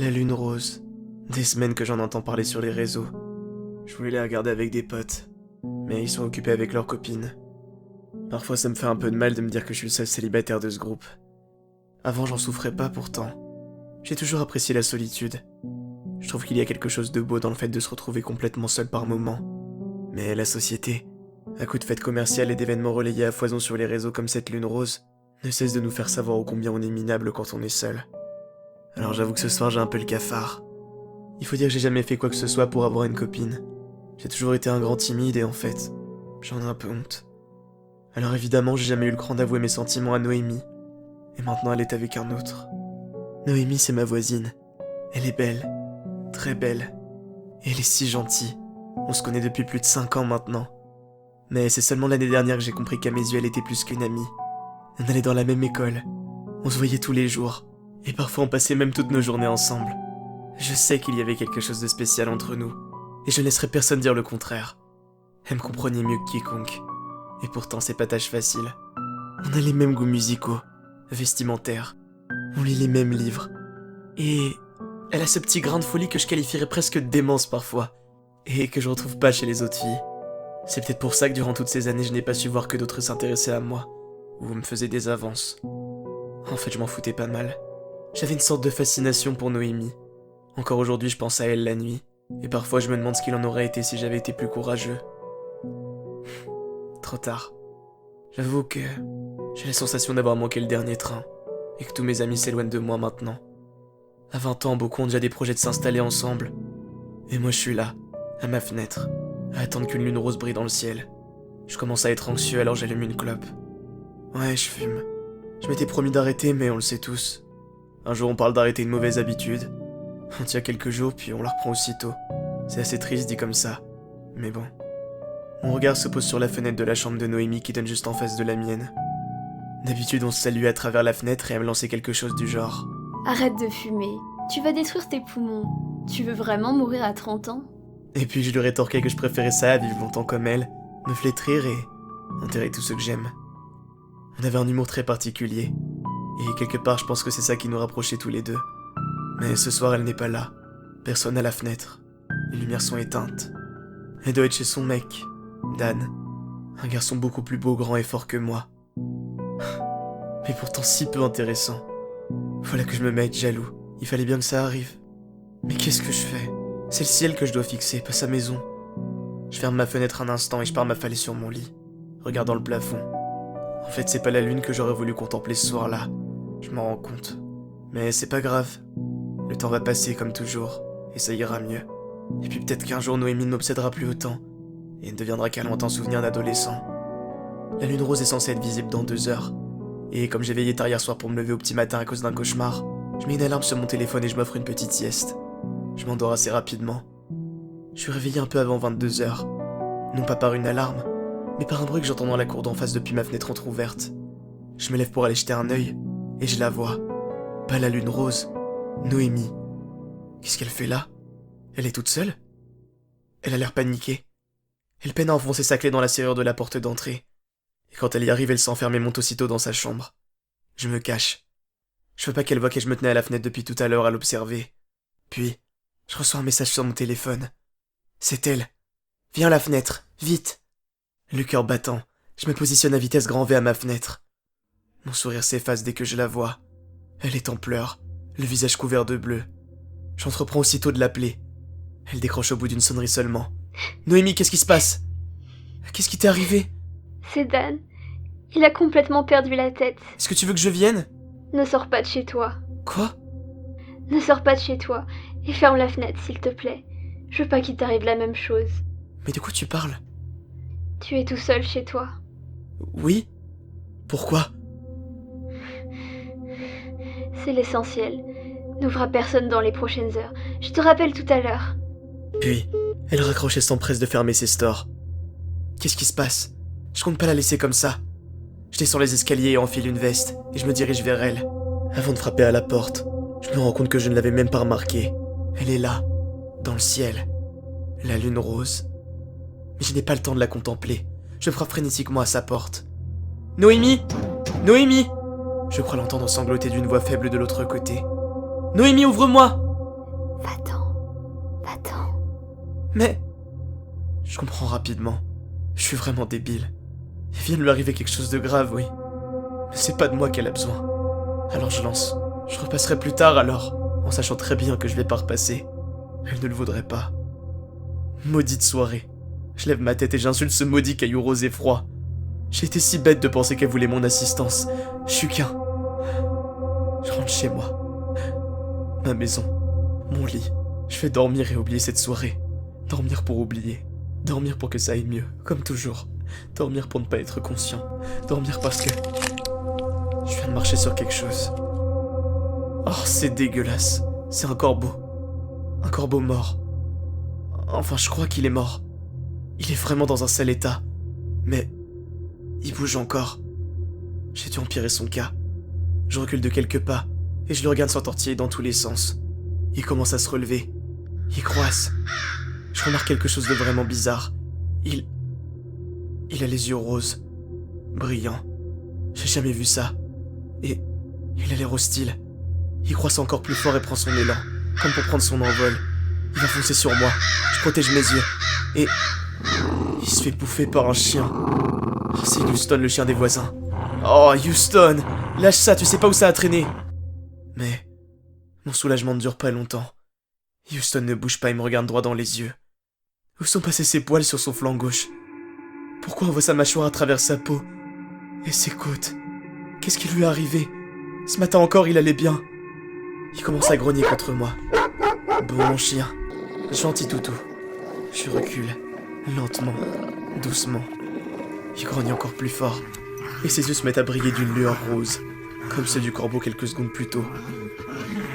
La lune rose. Des semaines que j'en entends parler sur les réseaux. Je voulais les regarder avec des potes, mais ils sont occupés avec leurs copines. Parfois ça me fait un peu de mal de me dire que je suis le seul célibataire de ce groupe. Avant j'en souffrais pas pourtant. J'ai toujours apprécié la solitude. Je trouve qu'il y a quelque chose de beau dans le fait de se retrouver complètement seul par moments. Mais la société, à coup de fêtes commerciales et d'événements relayés à foison sur les réseaux comme cette lune rose, ne cesse de nous faire savoir ô combien on est minable quand on est seul. Alors j'avoue que ce soir j'ai un peu le cafard. Il faut dire que j'ai jamais fait quoi que ce soit pour avoir une copine. J'ai toujours été un grand timide et en fait, j'en ai un peu honte. Alors évidemment j'ai jamais eu le cran d'avouer mes sentiments à Noémie. Et maintenant elle est avec un autre. Noémie c'est ma voisine. Elle est belle. Très belle. Et elle est si gentille. On se connaît depuis plus de 5 ans maintenant. Mais c'est seulement l'année dernière que j'ai compris qu'à mes yeux elle était plus qu'une amie. On allait dans la même école. On se voyait tous les jours. Et parfois on passait même toutes nos journées ensemble. Je sais qu'il y avait quelque chose de spécial entre nous. Et je ne laisserai personne dire le contraire. Elle me comprenait mieux que quiconque. Et pourtant c'est pas tâche facile. On a les mêmes goûts musicaux, vestimentaires. On lit les mêmes livres. Et elle a ce petit grain de folie que je qualifierais presque de démence parfois. Et que je retrouve pas chez les autres filles. C'est peut-être pour ça que durant toutes ces années je n'ai pas su voir que d'autres s'intéressaient à moi. Ou me faisaient des avances. En fait je m'en foutais pas mal. J'avais une sorte de fascination pour Noémie. Encore aujourd'hui je pense à elle la nuit. Et parfois je me demande ce qu'il en aurait été si j'avais été plus courageux. Trop tard. J'avoue que j'ai la sensation d'avoir manqué le dernier train. Et que tous mes amis s'éloignent de moi maintenant. À 20 ans, beaucoup ont déjà des projets de s'installer ensemble. Et moi je suis là, à ma fenêtre, à attendre qu'une lune rose brille dans le ciel. Je commence à être anxieux alors j'allume une clope. Ouais, je fume. Je m'étais promis d'arrêter mais on le sait tous. Un jour on parle d'arrêter une mauvaise habitude. On tient quelques jours puis on la reprend aussitôt. C'est assez triste dit comme ça. Mais bon. Mon regard se pose sur la fenêtre de la chambre de Noémie qui donne juste en face de la mienne. D'habitude on se salue à travers la fenêtre et elle me lançait quelque chose du genre. Arrête de fumer, tu vas détruire tes poumons. Tu veux vraiment mourir à 30 ans? Et puis je lui rétorquais que je préférais ça à vivre longtemps comme elle, me flétrir et enterrer tous ceux que j'aime. On avait un humour très particulier. Et quelque part je pense que c'est ça qui nous rapprochait tous les deux. Mais ce soir elle n'est pas là. Personne à la fenêtre. Les lumières sont éteintes. Elle doit être chez son mec, Dan. Un garçon beaucoup plus beau, grand et fort que moi. Mais pourtant si peu intéressant. Voilà que je me mets à être jaloux. Il fallait bien que ça arrive. Mais qu'est-ce que je fais? C'est le ciel que je dois fixer, pas sa maison. Je ferme ma fenêtre un instant et je pars m'affaler sur mon lit, regardant le plafond. En fait, c'est pas la lune que j'aurais voulu contempler ce soir-là. Je m'en rends compte. Mais c'est pas grave. Le temps va passer comme toujours, et ça ira mieux. Et puis peut-être qu'un jour Noémie ne m'obsédera plus autant, et ne deviendra qu'un lointain souvenir d'adolescent. La lune rose est censée être visible dans 2 heures. Et comme j'ai veillé tard hier soir pour me lever au petit matin à cause d'un cauchemar, je mets une alarme sur mon téléphone et je m'offre une petite sieste. Je m'endors assez rapidement. Je suis réveillé un peu avant 22 heures. Non pas par une alarme, mais par un bruit que j'entends dans la cour d'en face depuis ma fenêtre entrouverte. Je me lève pour aller jeter un œil, et je la vois. Pas la lune rose, Noémie. Qu'est-ce qu'elle fait là? Elle est toute seule? Elle a l'air paniquée. Elle peine à enfoncer sa clé dans la serrure de la porte d'entrée. Et quand elle y arrive, elle s'enferme et monte aussitôt dans sa chambre. Je me cache. Je veux pas qu'elle voie que je me tenais à la fenêtre depuis tout à l'heure à l'observer. Puis, je reçois un message sur mon téléphone. C'est elle. Viens à la fenêtre, vite. Le cœur battant, je me positionne à vitesse grand V à ma fenêtre. Mon sourire s'efface dès que je la vois. Elle est en pleurs, le visage couvert de bleu. J'entreprends aussitôt de l'appeler. Elle décroche au bout d'une sonnerie seulement. Noémie, qu'est-ce qui se passe? Qu'est-ce qui t'est arrivé? C'est Dan. Il a complètement perdu la tête. Est-ce que tu veux que je vienne? Ne sors pas de chez toi. Quoi? Ne sors pas de chez toi. Et ferme la fenêtre, s'il te plaît. Je veux pas qu'il t'arrive la même chose. Mais de quoi tu parles? Tu es tout seul chez toi. Oui? Pourquoi? C'est l'essentiel. N'ouvre à personne dans les prochaines heures. Je te rappelle tout à l'heure. Puis, elle raccroche et s'empresse de fermer ses stores. Qu'est-ce qui se passe? Je compte pas la laisser comme ça. Je descends les escaliers et enfile une veste, et je me dirige vers elle. Avant de frapper à la porte, je me rends compte que je ne l'avais même pas remarquée. Elle est là, dans le ciel. La lune rose. Mais je n'ai pas le temps de la contempler. Je frappe frénétiquement à sa porte. Noémie! Noémie! Je crois l'entendre sangloter d'une voix faible de l'autre côté. Noémie, ouvre-moi! Mais... Je comprends rapidement. Je suis vraiment débile. Il vient de lui arriver quelque chose de grave, oui. Mais c'est pas de moi qu'elle a besoin. Alors je lance. Je repasserai plus tard alors, en sachant très bien que je vais pas repasser. Elle ne le vaudrait pas. Maudite soirée. Je lève ma tête et j'insulte ce maudit caillou rose et froid. J'ai été si bête de penser qu'elle voulait mon assistance. Je suis qu'un... Je rentre chez moi. Ma maison. Mon lit. Je vais dormir et oublier cette soirée. Dormir pour oublier. Dormir pour que ça aille mieux, comme toujours. Dormir pour ne pas être conscient. Dormir parce que... Je viens de marcher sur quelque chose. Oh, c'est dégueulasse. C'est un corbeau. Un corbeau mort. Enfin, je crois qu'il est mort. Il est vraiment dans un sale état. Mais... il bouge encore. J'ai dû empirer son cas. Je recule de quelques pas, et je le regarde s'entortiller dans tous les sens. Il commence à se relever. Il croasse. Je remarque quelque chose de vraiment bizarre. Il a les yeux roses. Brillants. J'ai jamais vu ça. Et il a l'air hostile. Il croisse encore plus fort et prend son élan, comme pour prendre son envol. Il va foncer sur moi. Je protège mes yeux. Et... il se fait bouffer par un chien. Oh, c'est Houston, le chien des voisins. Oh, Houston! Lâche ça, tu sais pas où ça a traîné. Mais... mon soulagement ne dure pas longtemps. Houston ne bouge pas et me regarde droit dans les yeux. Où sont passés ses poils sur son flanc gauche? Pourquoi on voit sa mâchoire à travers sa peau? Et ses côtes? Qu'est-ce qui lui est arrivé? Ce matin encore, il allait bien. Il commence à grogner contre moi. Bon chien. Gentil toutou. Je recule. Lentement. Doucement. Il grogne encore plus fort. Et ses yeux se mettent à briller d'une lueur rose. Comme ceux du corbeau quelques secondes plus tôt.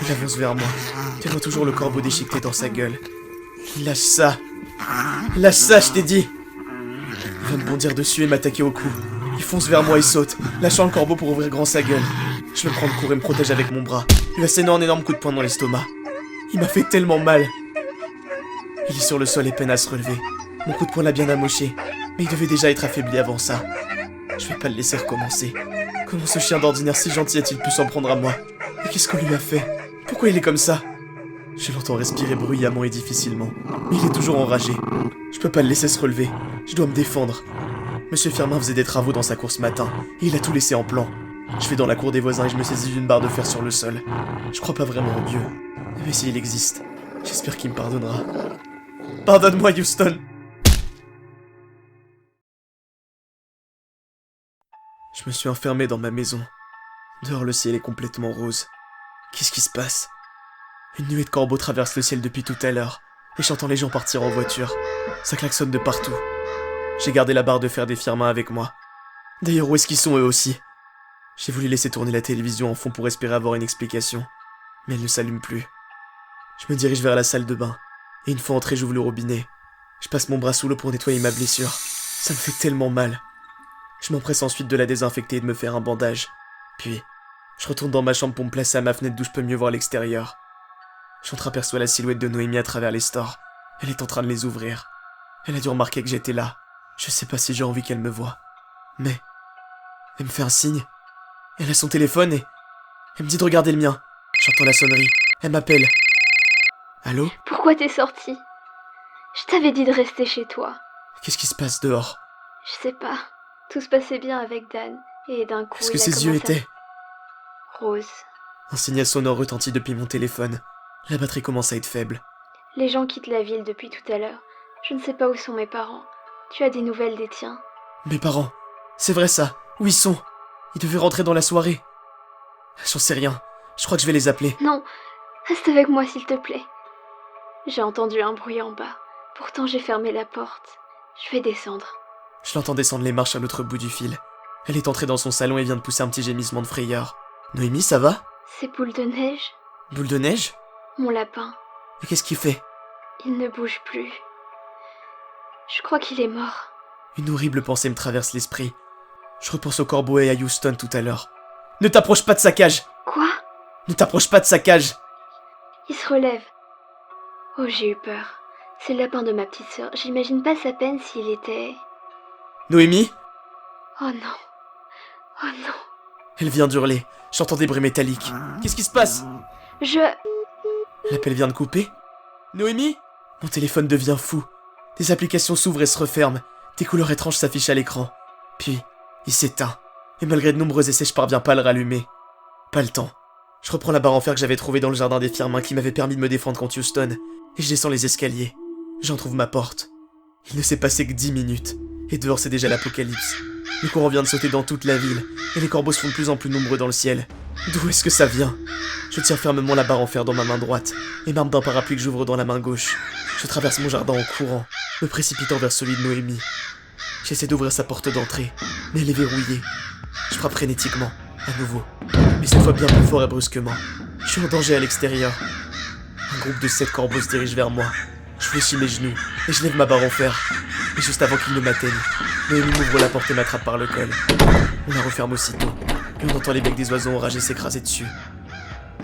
Il avance vers moi. Tenant toujours le corbeau déchiqueté dans sa gueule. Lâche ça. Lâche ça, je t'ai dit. Il va me bondir dessus et m'attaquer au cou. Il fonce vers moi et saute, lâchant le corbeau pour ouvrir grand sa gueule. Je le prends de court et me protège avec mon bras. Il va s'énormer un énorme coup de poing dans l'estomac. Il m'a fait tellement mal. Il est sur le sol et peine à se relever. Mon coup de poing l'a bien amoché, mais il devait déjà être affaibli avant ça. Je vais pas le laisser recommencer. Comment ce chien d'ordinaire si gentil a-t-il pu s'en prendre à moi? Et qu'est-ce qu'on lui a fait? Pourquoi il est comme ça? Je l'entends respirer bruyamment et difficilement, mais il est toujours enragé. Je peux pas le laisser se relever. Je dois me défendre. Monsieur Firmin faisait des travaux dans sa cour ce matin, et il a tout laissé en plan. Je vais dans la cour des voisins et je me saisis d'une barre de fer sur le sol. Je crois pas vraiment en Dieu, mais si il existe, j'espère qu'il me pardonnera. Pardonne-moi, Houston! Je me suis enfermé dans ma maison. Dehors, le ciel est complètement rose. Qu'est-ce qui se passe? Une nuée de corbeaux traverse le ciel depuis tout à l'heure, et j'entends les gens partir en voiture. Ça klaxonne de partout. J'ai gardé la barre de fer des Firmin avec moi. D'ailleurs, où est-ce qu'ils sont eux aussi? J'ai voulu laisser tourner la télévision en fond pour espérer avoir une explication, mais elle ne s'allume plus. Je me dirige vers la salle de bain, et une fois entré, j'ouvre le robinet. Je passe mon bras sous l'eau pour nettoyer ma blessure. Ça me fait tellement mal. Je m'empresse ensuite de la désinfecter et de me faire un bandage. Puis, je retourne dans ma chambre pour me placer à ma fenêtre d'où je peux mieux voir l'extérieur. J'entreaperçois la silhouette de Noémie à travers les stores. Elle est en train de les ouvrir. Elle a dû remarquer que j'étais là. Je sais pas si j'ai envie qu'elle me voie. Mais... elle me fait un signe. Elle a son téléphone et... elle me dit de regarder le mien. J'entends la sonnerie. Elle m'appelle. Allô? Pourquoi t'es sorti? Je t'avais dit de rester chez toi. Qu'est-ce qui se passe dehors? Je sais pas. Tout se passait bien avec Dan. Et d'un coup, Qu'est-ce que ses yeux étaient? Rose. Un signal sonore retentit depuis mon téléphone. La batterie commence à être faible. Les gens quittent la ville depuis tout à l'heure. Je ne sais pas où sont mes parents. Tu as des nouvelles des tiens? Mes parents. C'est vrai ça. Où ils sont? Ils devaient rentrer dans la soirée. J'en sais rien. Je crois que je vais les appeler. Non. Reste avec moi s'il te plaît. J'ai entendu un bruit en bas. Pourtant j'ai fermé la porte. Je vais descendre. Je l'entends descendre les marches à l'autre bout du fil. Elle est entrée dans son salon et vient de pousser un petit gémissement de frayeur. Noémie, ça va? C'est Boule de Neige? Boule de Neige? Mon lapin. Mais qu'est-ce qu'il fait? Il ne bouge plus. Je crois qu'il est mort. Une horrible pensée me traverse l'esprit. Je repense au corbeau et à Houston tout à l'heure. Ne t'approche pas de sa cage! Quoi? Ne t'approche pas de sa cage! Il se relève. Oh, j'ai eu peur. C'est le lapin de ma petite sœur. J'imagine pas sa peine s'il était... Noémie? Oh non. Oh non. Elle vient d'hurler. J'entends des bruits métalliques. Qu'est-ce qui se passe? Je... L'appel vient de couper? Noémie? Mon téléphone devient fou. Des applications s'ouvrent et se referment, des couleurs étranges s'affichent à l'écran. Puis, il s'éteint, et malgré de nombreux essais, je parviens pas à le rallumer. Pas le temps. Je reprends la barre en fer que j'avais trouvée dans le jardin des firmin qui m'avait permis de me défendre contre Houston, et je descends les escaliers. J'en trouve ma porte. Il ne s'est passé que 10 minutes, et dehors c'est déjà l'apocalypse. Le courant vient de sauter dans toute la ville, et les corbeaux se font de plus en plus nombreux dans le ciel. D'où est-ce que ça vient? Je tiens fermement la barre en fer dans ma main droite, et m'arme d'un parapluie que j'ouvre dans la main gauche. Je traverse mon jardin en courant, me précipitant vers celui de Noémie. J'essaie d'ouvrir sa porte d'entrée, mais elle est verrouillée. Je frappe frénétiquement, à nouveau, mais cette fois bien plus fort et brusquement. Je suis en danger à l'extérieur. Un groupe de 7 corbeaux se dirige vers moi. Je fléchis mes genoux, et je lève ma barre en fer. Mais juste avant qu'ils ne m'atteignent, Noémie m'ouvre la porte et m'attrape par le col. On la referme aussitôt, et on entend les becs des oiseaux enragés s'écraser dessus.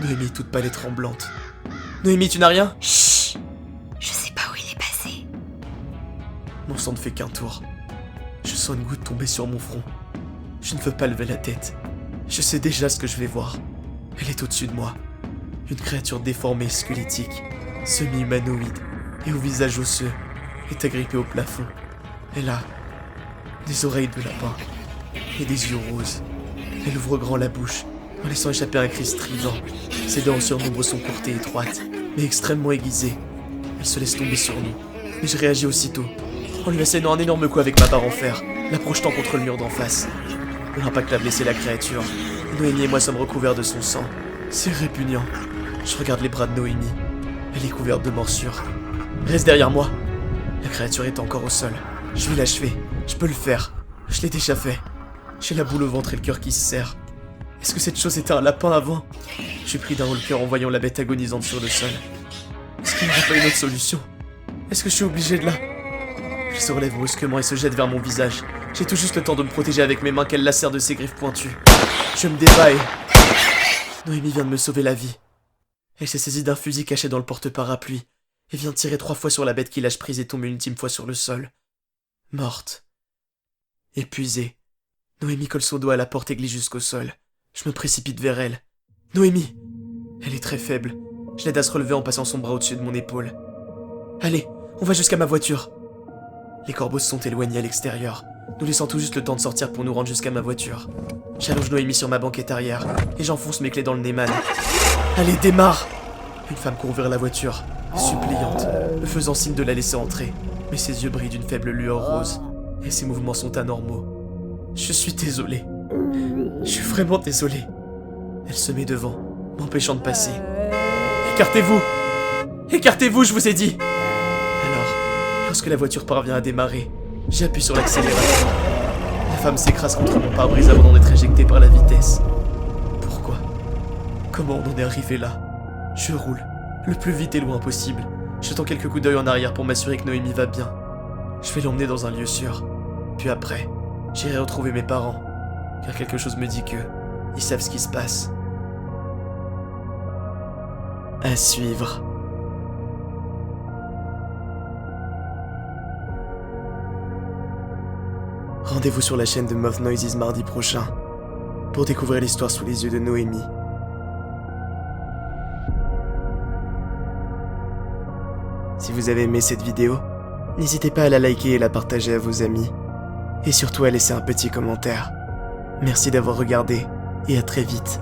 Noémie toute pâle et tremblante. Noémie, tu n'as rien? Chut! Je sais pas où il est passé. Mon sang ne fait qu'un tour. Je sens une goutte tomber sur mon front. Je ne veux pas lever la tête. Je sais déjà ce que je vais voir. Elle est au-dessus de moi. Une créature déformée, squelettique, semi-humanoïde, et au visage osseux, est agrippée au plafond. Elle a des oreilles de lapin et des yeux roses. Elle ouvre grand la bouche, en laissant échapper un cri strident. Ses dents en surnombre sont courtes et étroites, mais extrêmement aiguisées. Elle se laisse tomber sur nous, mais je réagis aussitôt, en lui assénant un énorme coup avec ma barre en fer, la projetant contre le mur d'en face. L'impact a blessé la créature. Noémie et moi sommes recouverts de son sang. C'est répugnant. Je regarde les bras de Noémie. Elle est couverte de morsures. Reste derrière moi. La créature est encore au sol. Je vais l'achever. Je peux le faire. Je l'ai déjà fait. J'ai la boule au ventre et le cœur qui se serre. Est-ce que cette chose était un lapin avant? Je suis pris d'un haut le cœur en voyant la bête agonisante sur le sol. Est-ce qu'il n'y aurait pas une autre solution? Est-ce que je suis obligé de la... Elle se relève brusquement et se jette vers mon visage. J'ai tout juste le temps de me protéger avec mes mains qu'elle lacère de ses griffes pointues. Je me débat et... Noémie vient de me sauver la vie. Elle s'est saisie d'un fusil caché dans le porte-parapluie et vient de tirer 3 fois sur la bête qui lâche prise et tombe une ultime fois sur le sol. Morte. Épuisée. Noémie colle son doigt à la porte et glisse jusqu'au sol. Je me précipite vers elle. Noémie! Elle est très faible. Je l'aide à se relever en passant son bras au-dessus de mon épaule. Allez, on va jusqu'à ma voiture. Les corbeaux se sont éloignés à l'extérieur, nous laissant tout juste le temps de sortir pour nous rendre jusqu'à ma voiture. J'allonge Noémie sur ma banquette arrière et j'enfonce mes clés dans le Neyman. Allez, démarre! Une femme court vers la voiture, suppliante, me faisant signe de la laisser entrer, mais ses yeux brillent d'une faible lueur rose, et ses mouvements sont anormaux. Je suis désolé. Je suis vraiment désolé. Elle se met devant, m'empêchant de passer. Écartez-vous! Écartez-vous, je vous ai dit! Alors, lorsque la voiture parvient à démarrer, j'appuie sur l'accélérateur. La femme s'écrase contre mon pare-brise avant d'en être éjectée par la vitesse. Pourquoi? Comment on en est arrivé là? Je roule, le plus vite et loin possible, jetant quelques coups d'œil en arrière pour m'assurer que Noémie va bien. Je vais l'emmener dans un lieu sûr. Puis après, j'irai retrouver mes parents, car quelque chose me dit que ils savent ce qui se passe. À suivre. Rendez-vous sur la chaîne de Moth Noises mardi prochain pour découvrir l'histoire sous les yeux de Noémie. Si vous avez aimé cette vidéo, n'hésitez pas à la liker et la partager à vos amis. Et surtout à laisser un petit commentaire. Merci d'avoir regardé et à très vite.